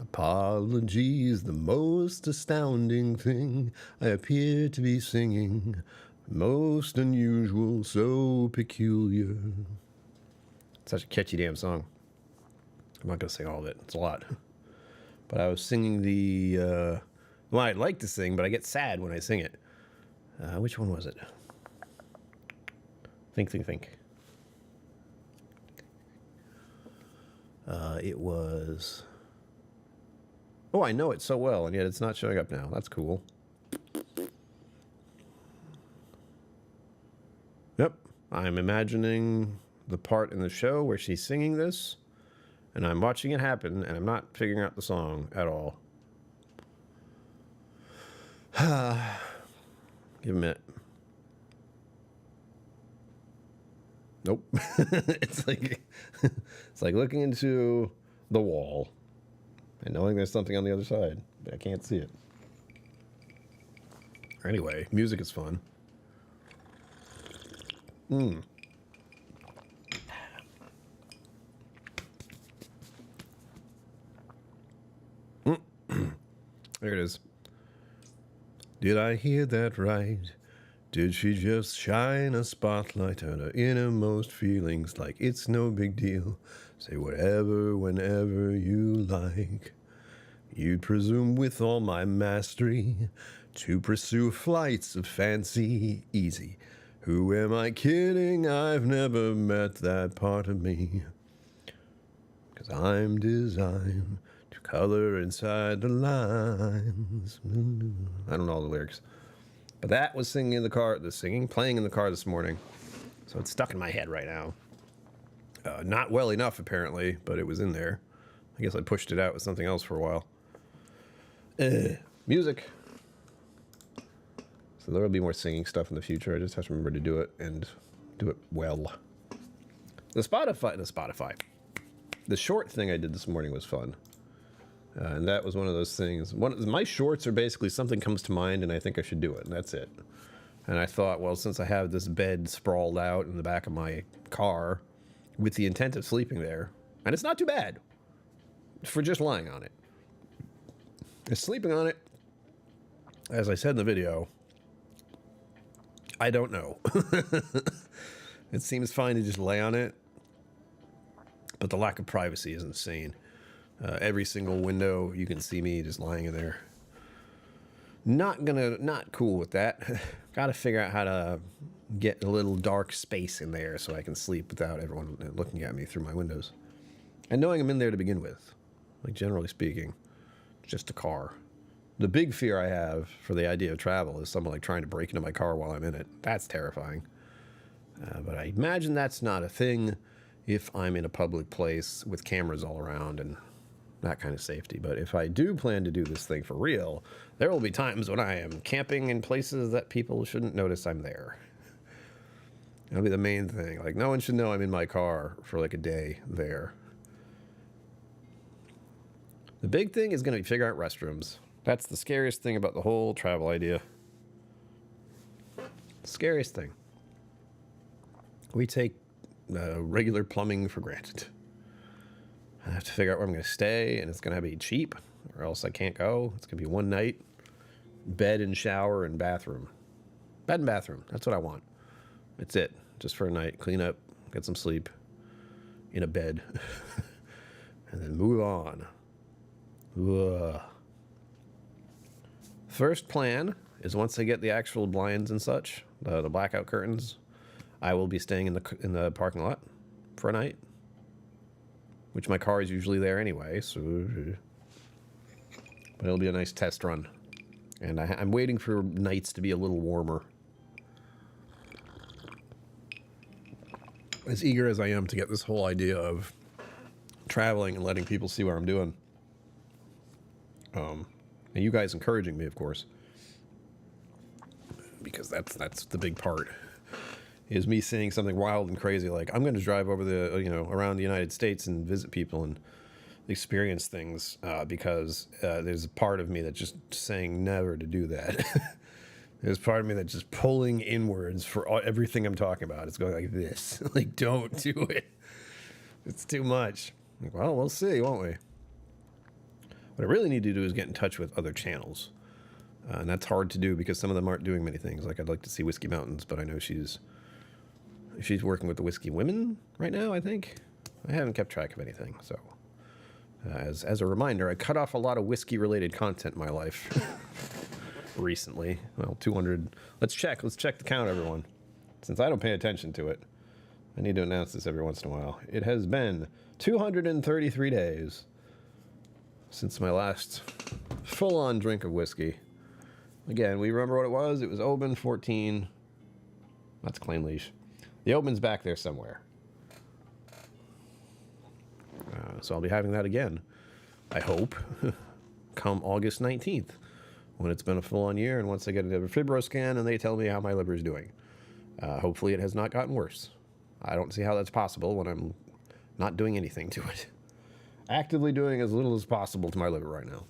Apologies, the most astounding thing I appear to be singing. Most unusual, so peculiar. Such a catchy damn song. I'm not going to sing all of it. It's a lot. But I was singing the well, I'd like to sing, but I get sad when I sing it. Which one was it? Think. It was... Oh, I know it so well, and yet it's not showing up now. That's cool. Yep. I'm imagining the part in the show where she's singing this, and I'm watching it happen, and I'm not figuring out the song at all. Give a minute. Nope. It's like looking into the wall and knowing there's something on the other side, but I can't see it. Anyway, music is fun. There it is. Did I hear that right? Did she just shine a spotlight on her innermost feelings like it's no big deal? Say whatever, whenever you like. You'd presume with all my mastery to pursue flights of fancy easy. Who am I kidding? I've never met that part of me. 'Cause I'm designed to color inside the lines. I don't know all the lyrics. But that was playing in the car this morning. So it's stuck in my head right now. Not well enough, apparently, but it was in there. I guess I pushed it out with something else for a while. Music. So there will be more singing stuff in the future. I just have to remember to do it and Do it well. The short thing I did this morning was fun. And that was one of those things. My shorts are basically something comes to mind and I think I should do it, and that's it. And I thought, well, since I have this bed sprawled out in the back of my car with the intent of sleeping there, and it's not too bad for just lying on it. Sleeping on it, as I said in the video, I don't know. It seems fine to just lay on it, but the lack of privacy is insane. Every single window, you can see me just lying in there. Not cool with that. Got to figure out how to get a little dark space in there so I can sleep without everyone looking at me through my windows. And knowing I'm in there to begin with, like generally speaking, just a car. The big fear I have for the idea of travel is someone like trying to break into my car while I'm in it. That's terrifying. But I imagine that's not a thing if I'm in a public place with cameras all around and that kind of safety. But if I do plan to do this thing for real, there will be times when I am camping in places that people shouldn't notice I'm there. That'll be the main thing. Like, no one should know I'm in my car for like a day there. The big thing is going to be figuring out restrooms. That's the scariest thing about the whole travel idea. Scariest thing. We take regular plumbing for granted. I have to figure out where I'm going to stay, and it's going to be cheap, or else I can't go. It's going to be one night, bed and shower and bathroom. Bed and bathroom. That's what I want. That's it. Just for a night. Clean up, get some sleep in a bed, and then move on. Ugh. First plan is once I get the actual blinds and such, the blackout curtains, I will be staying in the parking lot for a night, which my car is usually there anyway, so. But it'll be a nice test run. And I'm waiting for nights to be a little warmer. As eager as I am to get this whole idea of traveling and letting people see what I'm doing. And you guys encouraging me, of course. Because that's the big part. Is me saying something wild and crazy like, I'm going to drive over around the United States and visit people and experience things, because there's a part of me that's just saying never to do that. There's part of me that's just pulling inwards for everything I'm talking about. It's going like this. Like, don't do it. It's too much. Like, well, we'll see, won't we? What I really need to do is get in touch with other channels. And that's hard to do because some of them aren't doing many things. Like, I'd like to see Whiskey Mountains, but I know she's working with the Whiskey Women right now, I think. I haven't kept track of anything, so. As a reminder, I cut off a lot of whiskey-related content in my life recently. Well, 200. Let's check the count, everyone. Since I don't pay attention to it, I need to announce this every once in a while. It has been 233 days since my last full-on drink of whiskey. Again, we remember what it was. It was Oban 14. That's Claim Leash. The Oban's back there somewhere. So I'll be having that again, I hope, come August 19th, when it's been a full-on year, and once I get a fibro scan and they tell me how my liver is doing. Hopefully it has not gotten worse. I don't see how that's possible when I'm not doing anything to it. Actively doing as little as possible to my liver right now.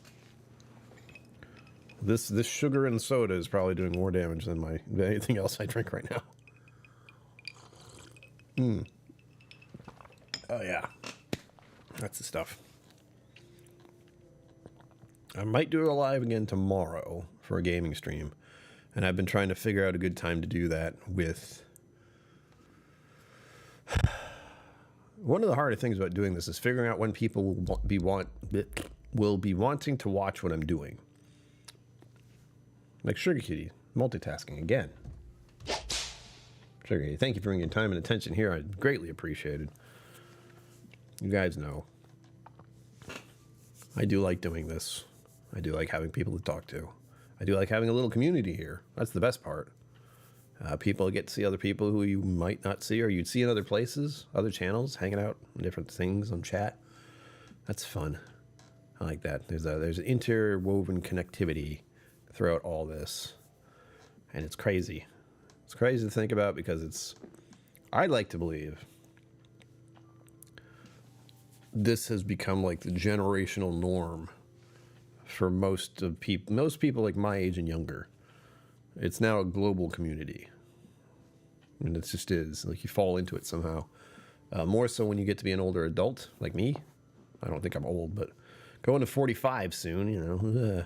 This sugar and soda is probably doing more damage than anything else I drink right now. Oh yeah, that's the stuff. I might do a live again tomorrow for a gaming stream, and I've been trying to figure out a good time to do that with. One of the harder things about doing this is figuring out when people will be wanting to watch what I'm doing. Like Sugar Kitty, multitasking again. Sugar Kitty, thank you for bringing time and attention here. I greatly appreciate it. You guys know. I do like doing this. I do like having people to talk to. I do like having a little community here. That's the best part. People get to see other people who you might not see or you'd see in other places, other channels, hanging out on different things on chat. That's fun. I like that. There's an interwoven connectivity throughout all this. And it's crazy. It's crazy to think about because it's I'd like to believe this has become like the generational norm for most people like my age and younger. It's now a global community. And it just is. Like, you fall into it somehow. More so when you get to be an older adult, like me. I don't think I'm old, but going to 45 soon, you know.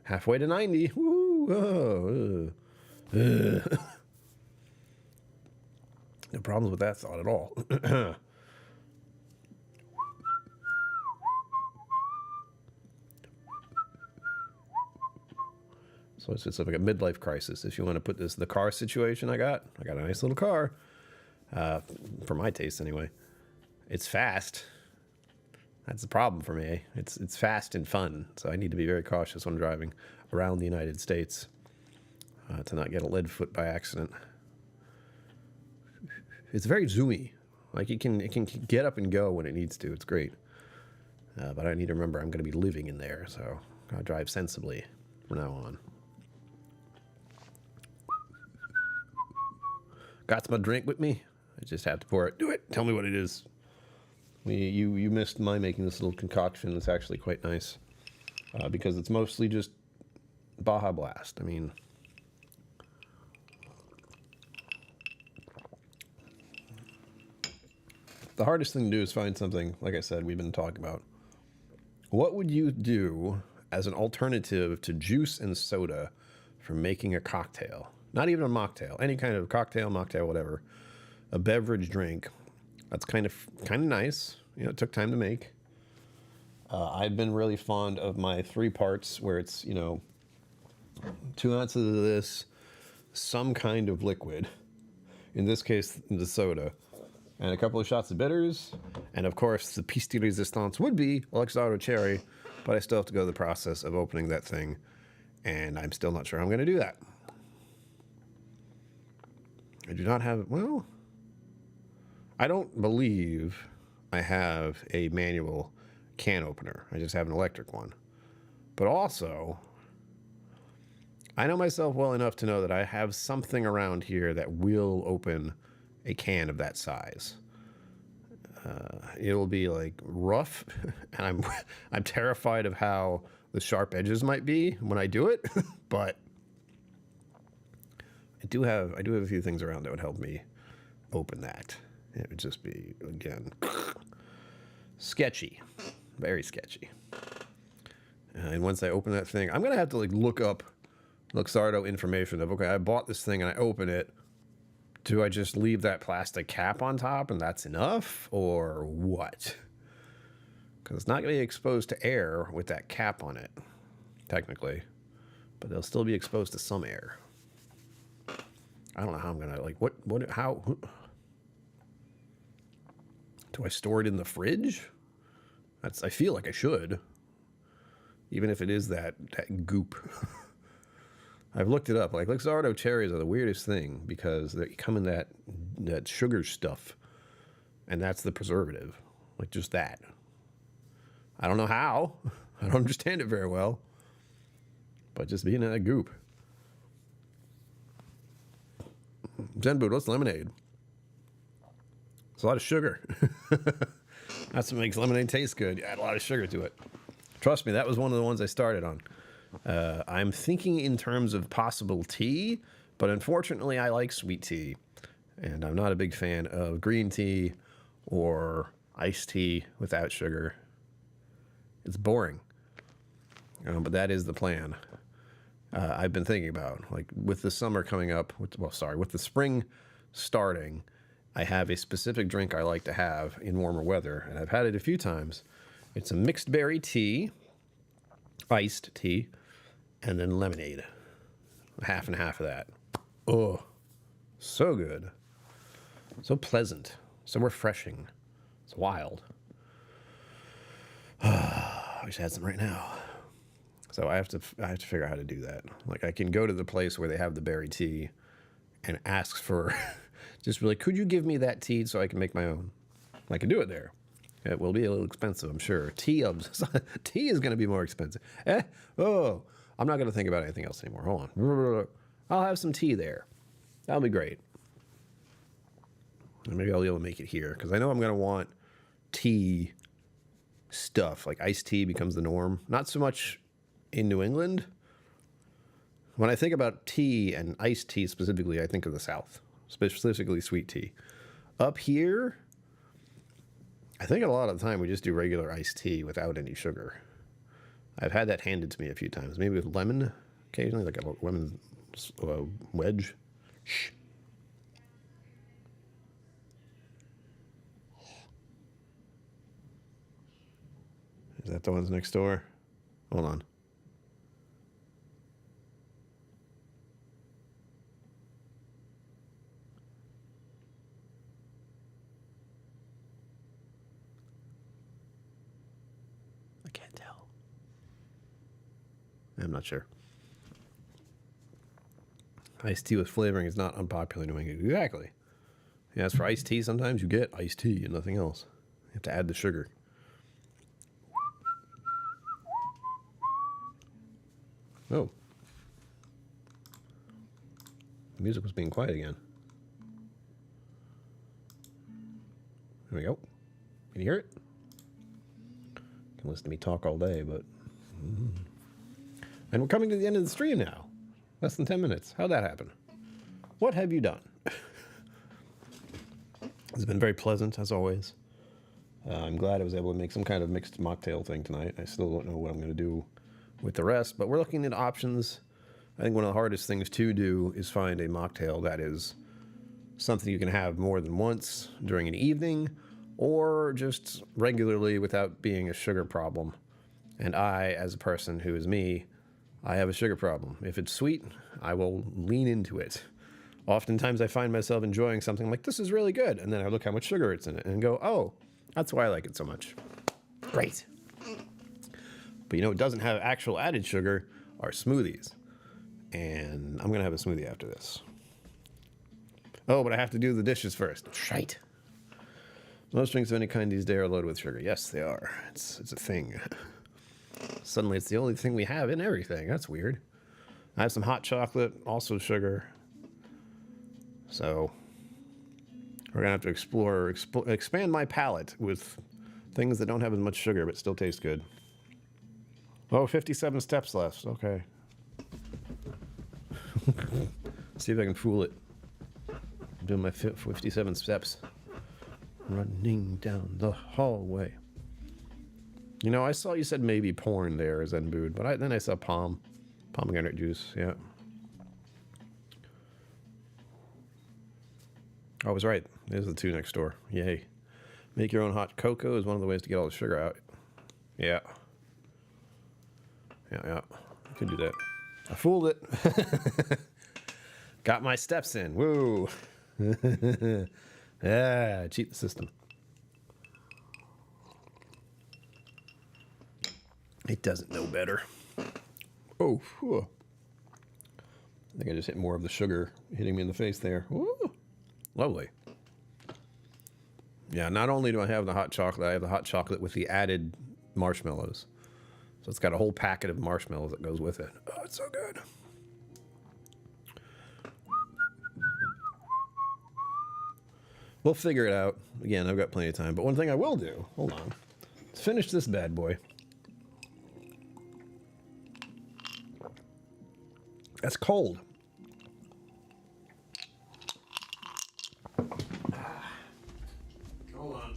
Halfway to 90. Woo! No problems with that thought at all. So it's just like a midlife crisis. If you want to put the car situation I got a nice little car, for my taste anyway. It's fast. That's the problem for me. It's fast and fun, so I need to be very cautious when driving around the United States to not get a lead foot by accident. It's very zoomy. Like, it can get up and go when it needs to. It's great. But I need to remember I'm going to be living in there, so I'll drive sensibly from now on. Got my drink with me? I just have to pour it. Do it. Tell me what it is. You missed my making this little concoction. It's actually quite nice because it's mostly just Baja Blast. I mean, the hardest thing to do is find something, like I said, we've been talking about. What would you do as an alternative to juice and soda for making a cocktail? Not even a mocktail, any kind of cocktail, mocktail, whatever. A beverage drink that's kind of nice. You know, it took time to make. I've been really fond of my 3 parts where it's, 2 ounces of this, some kind of liquid. In this case, the soda. And a couple of shots of bitters. And of course, the piece de resistance would be Luxardo Cherry. But I still have to go through the process of opening that thing. And I'm still not sure how I'm going to do that. I do not have, well, I don't believe I have a manual can opener. I just have an electric one. But also, I know myself well enough to know that I have something around here that will open a can of that size. It'll be like rough, and I'm terrified of how the sharp edges might be when I do it, but I do have a few things around that would help me open that. It would just be, again, sketchy, very sketchy. And once I open that thing, I'm gonna have to look up Luxardo information of, okay, I bought this thing and I open it. Do I just leave that plastic cap on top and that's enough, or what? Because it's not gonna be exposed to air with that cap on it, technically, but they'll still be exposed to some air. I don't know how I'm gonna, how do I store it in the fridge? I feel like I should, even if it is that goop. I've looked it up. Like, Luxardo cherries are the weirdest thing because they come in that sugar stuff, and that's the preservative. Like, just that. I don't know how. I don't understand it very well, but just being in that goop. Zenbu, what's lemonade? It's a lot of sugar. That's what makes lemonade taste good. You add a lot of sugar to it. Trust me, that was one of the ones I started on. I'm thinking in terms of possible tea, but unfortunately I like sweet tea. And I'm not a big fan of green tea or iced tea without sugar. It's boring. But that is the plan. I've been thinking about, like, with the summer coming up, with the spring starting, I have a specific drink I like to have in warmer weather, and I've had it a few times. It's a mixed berry tea, iced tea, and then lemonade. Half and half of that. Oh, so good. So pleasant. So refreshing. It's wild. I wish I had some right now. So I have to figure out how to do that. Like, I can go to the place where they have the berry tea and ask for, just be like, could you give me that tea so I can make my own? I can do it there. It will be a little expensive, I'm sure. Tea is going to be more expensive. I'm not going to think about anything else anymore. Hold on. I'll have some tea there. That'll be great. Maybe I'll be able to make it here because I know I'm going to want tea stuff. Like iced tea becomes the norm. Not so much in New England. When I think about tea and iced tea specifically, I think of the South, specifically sweet tea. Up here, I think a lot of the time we just do regular iced tea without any sugar. I've had that handed to me a few times, maybe with lemon occasionally, like a lemon wedge. Shh. Is that the ones next door? Hold on. I can't tell. I'm not sure. Iced tea with flavoring is not unpopular in New England. Exactly. Yeah, as for iced tea, sometimes you get iced tea and nothing else. You have to add the sugar. Oh. The music was being quiet again. There we go. Can you hear it? You can listen to me talk all day, but... And we're coming to the end of the stream now. Less than 10 minutes. How'd that happen? What have you done? It's been very pleasant, as always. I'm glad I was able to make some kind of mixed mocktail thing tonight. I still don't know what I'm going to do with the rest, but we're looking at options. I think one of the hardest things to do is find a mocktail that is something you can have more than once during an evening or just regularly without being a sugar problem. And I, as a person who is me, I have a sugar problem. If it's sweet, I will lean into it. Oftentimes I find myself enjoying something like, this is really good. And then I look how much sugar it's in it and go, oh, that's why I like it so much. Great. But you know what doesn't have actual added sugar are smoothies. And I'm going to have a smoothie after this. Oh, but I have to do the dishes first. Shite. Most drinks of any kind these days are loaded with sugar. Yes, they are. It's a thing. Suddenly it's the only thing we have in everything. That's weird. I have some hot chocolate, also sugar. So we're going to have to expand my palate with things that don't have as much sugar but still taste good. Oh, 57 steps left. Okay. See if I can fool it. I'm doing my 57 steps. Running down the hallway. You know, I saw you said maybe porn there, Zenbood, but then I saw pomegranate juice, yeah. I was right. There's the two next door. Yay. Make your own hot cocoa is one of the ways to get all the sugar out. Yeah. Yeah. I could do that. I fooled it. Got my steps in. Woo. Yeah, cheat the system. It doesn't know better. Oh, whew. I think I just hit more of the sugar hitting me in the face there. Woo. Lovely. Yeah, not only do I have the hot chocolate, I have the hot chocolate with the added marshmallows. So it's got a whole packet of marshmallows that goes with it. Oh, it's so good. We'll figure it out. Again, I've got plenty of time. But one thing I will do, hold on. Let's finish this bad boy. That's cold. Hold on.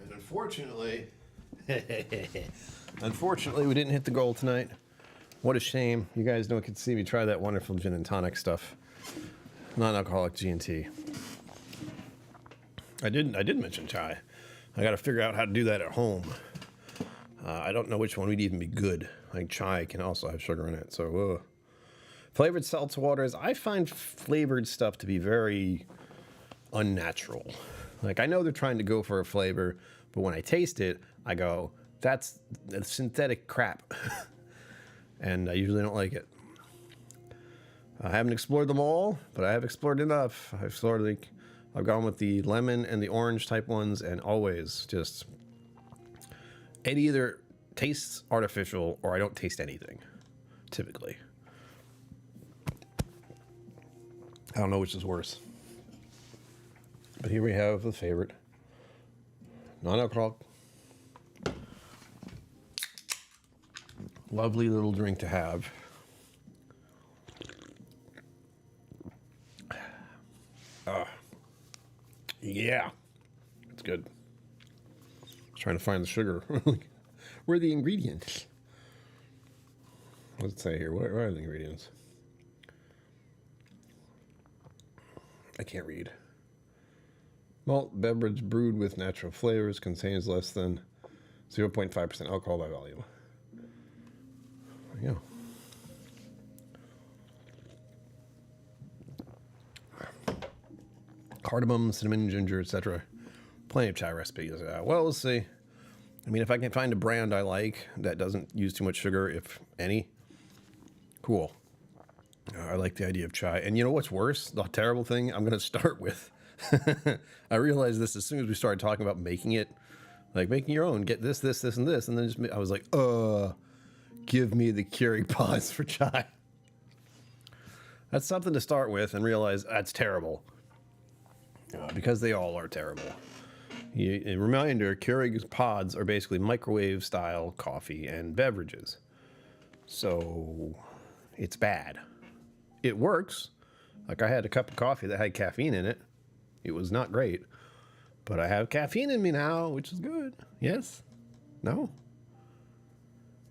And unfortunately, we didn't hit the goal tonight. What a shame. You guys don't get to see me try that wonderful gin and tonic stuff. Non-alcoholic G&T. I did mention chai. I got to figure out how to do that at home. I don't know which one would even be good. Like chai can also have sugar in it. So, flavored seltzer waters. I find flavored stuff to be very unnatural. Like I know they're trying to go for a flavor, but when I taste it, I go, that's synthetic crap. And I usually don't like it. I haven't explored them all, but I have explored enough. I've gone with the lemon and the orange type ones, and always just, it either tastes artificial or I don't taste anything, typically. I don't know which is worse. But here we have the favorite. Non-alcoholic. Lovely little drink to have. Yeah. It's good. I was trying to find the sugar. Where are the ingredients? What's it say here? What are the ingredients? I can't read. Malt beverage brewed with natural flavors, contains less than 0.5% alcohol by volume. There you go. Cardamom, cinnamon, ginger, etc. Plenty of chai recipes. Well, we'll see. I mean, if I can find a brand I like that doesn't use too much sugar, if any, cool. I like the idea of chai. And you know what's worse? The terrible thing I'm going to start with. I realized this as soon as we started talking about making it. Like, making your own. Get this, this, this, and this. And then I was like, give me the Keurig pods for chai. That's something to start with and realize that's terrible. Because they all are terrible. A reminder, Keurig pods are basically microwave-style coffee and beverages. So, it's bad. It works. Like, I had a cup of coffee that had caffeine in it. It was not great. But I have caffeine in me now, which is good. Yes? No?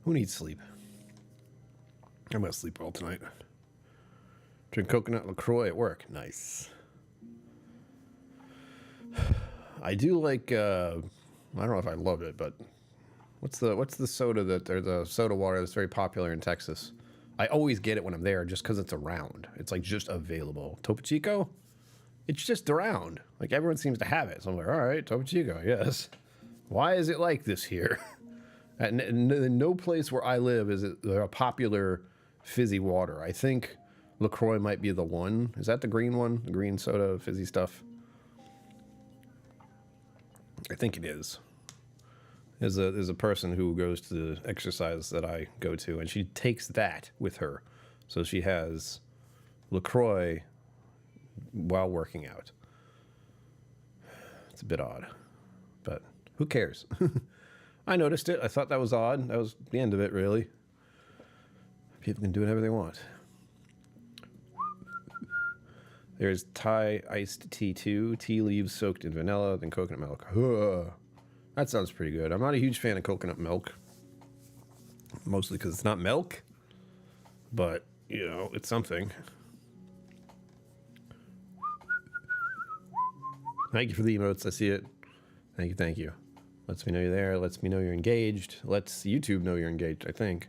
Who needs sleep? I'm going to sleep well tonight. Drink coconut LaCroix at work. Nice. I do like, I don't know if I love it, but what's the soda or the soda water that's very popular in Texas? I always get it when I'm there just because it's around. It's like just available. Topo Chico? It's just around. Like everyone seems to have it. So I'm like, all right, Topo Chico, yes. Why is it like this here? At no place where I live is it a popular fizzy water. I think LaCroix might be the one. Is that the green one? The green soda, fizzy stuff? I think it is. There's a person who goes to the exercise that I go to, and she takes that with her. So she has LaCroix while working out. It's a bit odd, but who cares? I noticed it. I thought that was odd. That was the end of it, really. People can do whatever they want. There's Thai iced tea too. Tea leaves soaked in vanilla, then coconut milk. That sounds pretty good. I'm not a huge fan of coconut milk. Mostly because it's not milk. But, you know, it's something. Thank you for the emotes. I see it. Thank you, thank you. Lets me know you're there. Lets me know you're engaged. Lets YouTube know you're engaged, I think.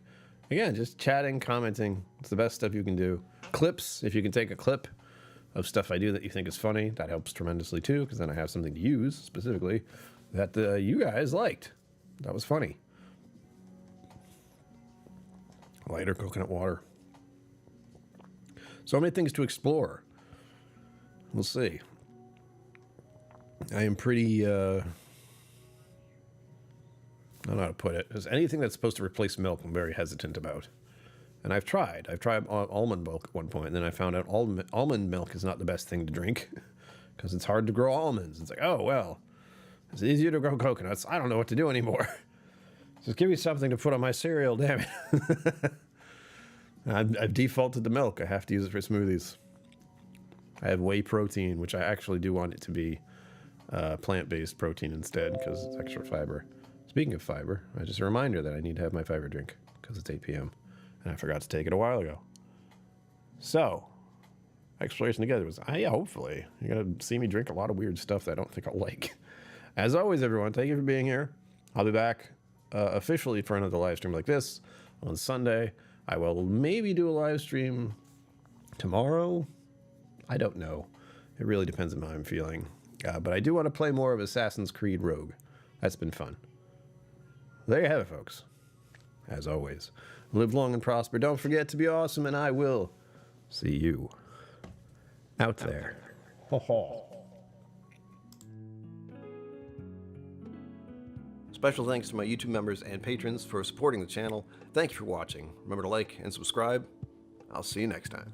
Again, just chatting, commenting. It's the best stuff you can do. Clips, if you can take a clip of stuff I do that you think is funny, that helps tremendously too, because then I have something to use specifically that you guys liked. That was funny. Lighter coconut water. So many things to explore. We'll see. I am pretty, I don't know how to put it. Because anything that's supposed to replace milk, I'm very hesitant about. And I've tried. Almond milk at one point, and then I found out almond milk is not the best thing to drink because it's hard to grow almonds. It's like, oh, well, it's easier to grow coconuts. I don't know what to do anymore. Just give me something to put on my cereal, damn it. I've defaulted to milk. I have to use it for smoothies. I have whey protein, which I actually do want it to be plant-based protein instead because it's extra fiber. Speaking of fiber, just a reminder that I need to have my fiber drink because it's 8 p.m. And I forgot to take it a while ago. So, exploration together was, yeah, hopefully. You're going to see me drink a lot of weird stuff that I don't think I'll like. As always, everyone, thank you for being here. I'll be back officially for another live stream like this on Sunday. I will maybe do a live stream tomorrow. I don't know. It really depends on how I'm feeling. But I do want to play more of Assassin's Creed Rogue. That's been fun. There you have it, folks. As always, live long and prosper. Don't forget to be awesome, and I will see you out there. Ho ho. Special thanks to my YouTube members and patrons for supporting the channel. Thank you for watching. Remember to like and subscribe. I'll see you next time.